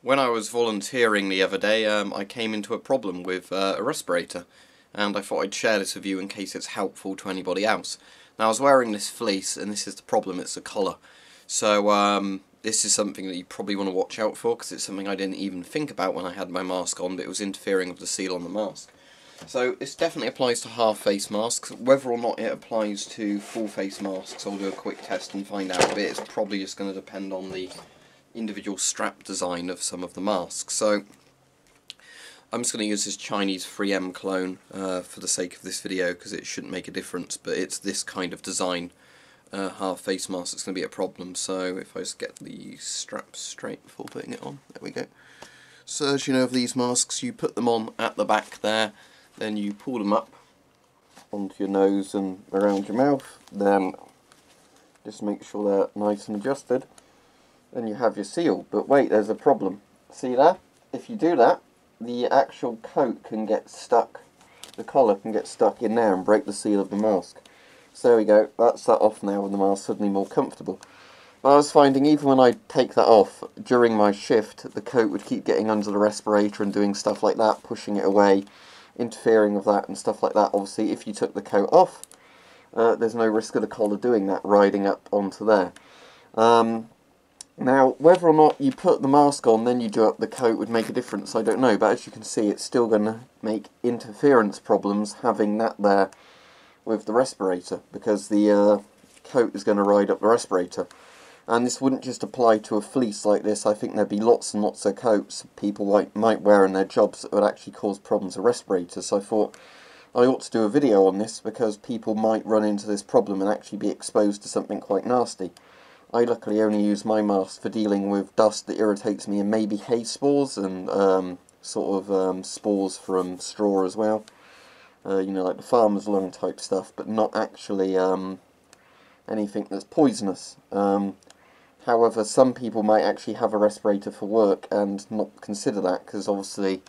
When I was volunteering the other day, I came into a problem with a respirator, and I thought I'd share this with you in case it's helpful to anybody else. Now, I was wearing this fleece, and this is the problem, it's the collar. So, this is something that you probably want to watch out for, because it's something I didn't even think about when I had my mask on, but it was interfering with the seal on the mask. So, this definitely applies to half-face masks. Whether or not it applies to full-face masks, I'll do a quick test and find out, but it's probably just going to depend on the individual strap design of some of the masks. So I'm just going to use this Chinese 3M clone for the sake of this video, because it shouldn't make a difference, but it's this kind of design half face mask that's going to be a problem. So if I just get the strap straight before putting it on, there we go. So as you know of these masks, you put them on at the back there, then you pull them up onto your nose and around your mouth, then just make sure they're nice and adjusted. Then you have your seal, but wait, there's a problem. See that? If you do that, the actual coat can get stuck, the collar can get stuck in there and break the seal of the mask. So there we go, that's that off now and the mask's suddenly more comfortable. But I was finding even when I take that off, during my shift, the coat would keep getting under the respirator and doing stuff like that, pushing it away, interfering with that and stuff like that. Obviously, if you took the coat off, there's no risk of the collar doing that, riding up onto there. Now, whether or not you put the mask on, then you do up the coat would make a difference, I don't know, but as you can see, it's still going to make interference problems having that there with the respirator, because the coat is going to ride up the respirator. And this wouldn't just apply to a fleece like this. I think there'd be lots and lots of coats people might wear in their jobs that would actually cause problems with respirators, so I thought I ought to do a video on this, because people might run into this problem and actually be exposed to something quite nasty. I luckily only use my mask for dealing with dust that irritates me and maybe hay spores and spores from straw as well. You know, like the farmer's lung type stuff, but not actually anything that's poisonous. However, some people might actually have a respirator for work and not consider that, because obviously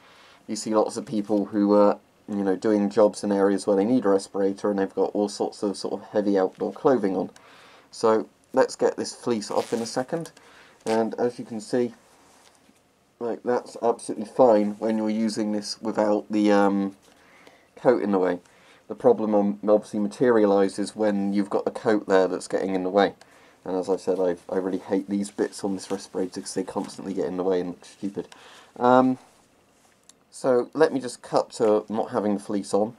you see lots of people who are doing jobs in areas where they need a respirator and they've got all sorts of heavy outdoor clothing on. So let's get this fleece off in a second, and as you can see, like, that's absolutely fine when you're using this without the coat in the way. The problem obviously materialises when you've got a coat there that's getting in the way, and as I said, I really hate these bits on this respirator because they constantly get in the way and look stupid. So let me just cut to not having the fleece on.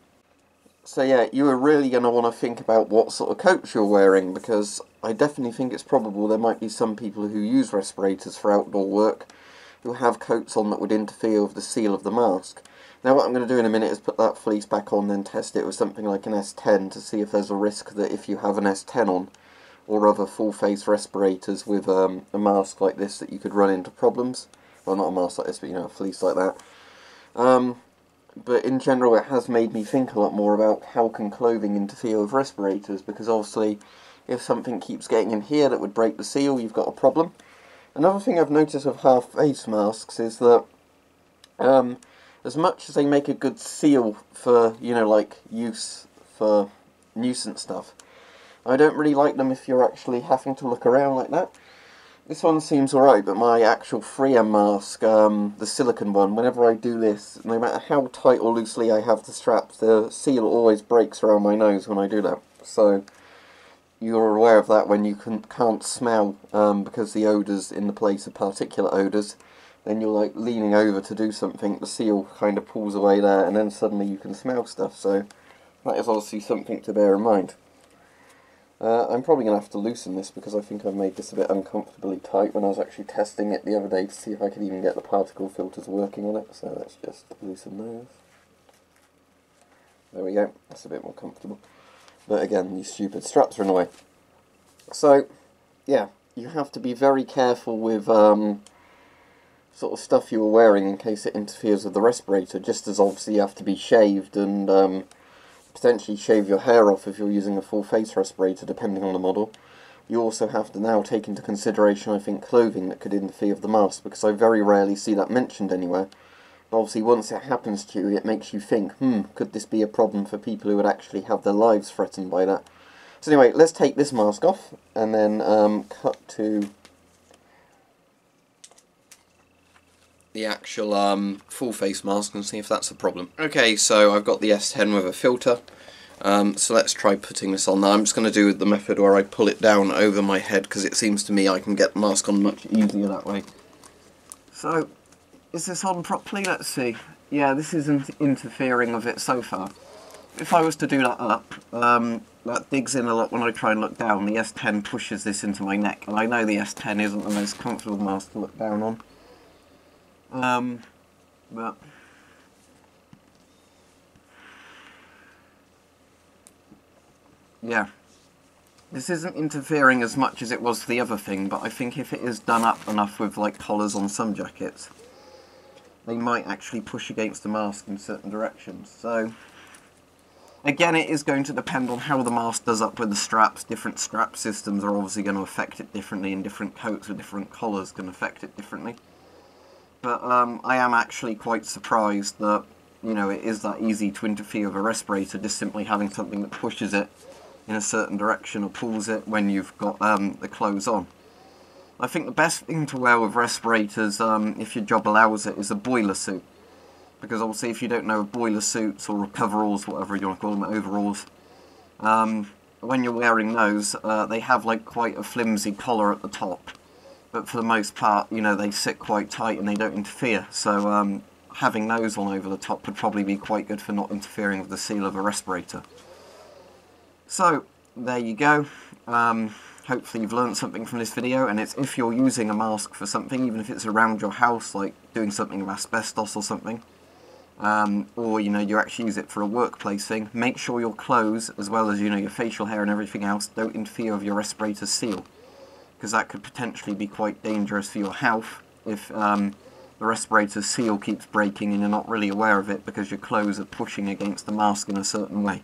So yeah, you are really going to want to think about what sort of coats you're wearing, because I definitely think it's probable there might be some people who use respirators for outdoor work who have coats on that would interfere with the seal of the mask. Now what I'm going to do in a minute is put that fleece back on, then test it with something like an S10 to see if there's a risk that if you have an S10 on, or other full-face respirators with a mask like this, that you could run into problems. Well, not a mask like this, but a fleece like that. But in general, it has made me think a lot more about how can clothing interfere with respirators, because obviously if something keeps getting in here that would break the seal, you've got a problem. Another thing I've noticed with half-face masks is that as much as they make a good seal for, like, use for nuisance stuff, I don't really like them if you're actually having to look around like that. This one seems alright, but my actual 3M mask, the silicone one, whenever I do this, no matter how tight or loosely I have the straps, the seal always breaks around my nose when I do that. So you're aware of that when you can't smell, because the odours in the place are particulate odours. Then you're like leaning over to do something, the seal kind of pulls away there, and then suddenly you can smell stuff. So that is obviously something to bear in mind. I'm probably going to have to loosen this, because I think I've made this a bit uncomfortably tight when I was actually testing it the other day to see if I could even get the particle filters working on it. So let's just loosen those. There we go, that's a bit more comfortable. But again, these stupid straps are in the way. So, yeah, you have to be very careful with sort of stuff you are wearing in case it interferes with the respirator, just as obviously you have to be shaved and potentially shave your hair off if you're using a full face respirator, depending on the model. You also have to now take into consideration, I think, clothing that could interfere with the mask, because I very rarely see that mentioned anywhere. But obviously once it happens to you, it makes you think, could this be a problem for people who would actually have their lives threatened by that? So anyway, let's take this mask off, and then cut to the actual full face mask and see if that's a problem. Okay, so I've got the S10 with a filter. So let's try putting this on now. I'm just going to do the method where I pull it down over my head, because it seems to me I can get the mask on much easier that way. So, is this on properly? Let's see. Yeah, this isn't interfering with it so far. If I was to do that up, that digs in a lot when I try and look down. The S10 pushes this into my neck, and I know the S10 isn't the most comfortable mask to look down on. But yeah, this isn't interfering as much as it was for the other thing, but I think if it is done up enough with like collars on some jackets, they might actually push against the mask in certain directions. So again, it is going to depend on how the mask does up with the straps. Different strap systems are obviously going to affect it differently, and different coats with different collars can affect it differently. But I am actually quite surprised that, you know, it is that easy to interfere with a respirator, just simply having something that pushes it in a certain direction or pulls it when you've got the clothes on. I think the best thing to wear with respirators, if your job allows it, is a boiler suit. Because obviously if you don't know boiler suits or coveralls, whatever you want to call them, overalls, when you're wearing those, they have like quite a flimsy collar at the top. But for the most part, you know, they sit quite tight and they don't interfere. So having those on over the top would probably be quite good for not interfering with the seal of a respirator. So, there you go. Hopefully you've learned something from this video, and it's if you're using a mask for something, even if it's around your house, like doing something with asbestos or something, or, you know, you actually use it for a workplace thing, make sure your clothes, as well as, you know, your facial hair and everything else, don't interfere with your respirator seal. Because that could potentially be quite dangerous for your health if the respirator seal keeps breaking and you're not really aware of it because your clothes are pushing against the mask in a certain way.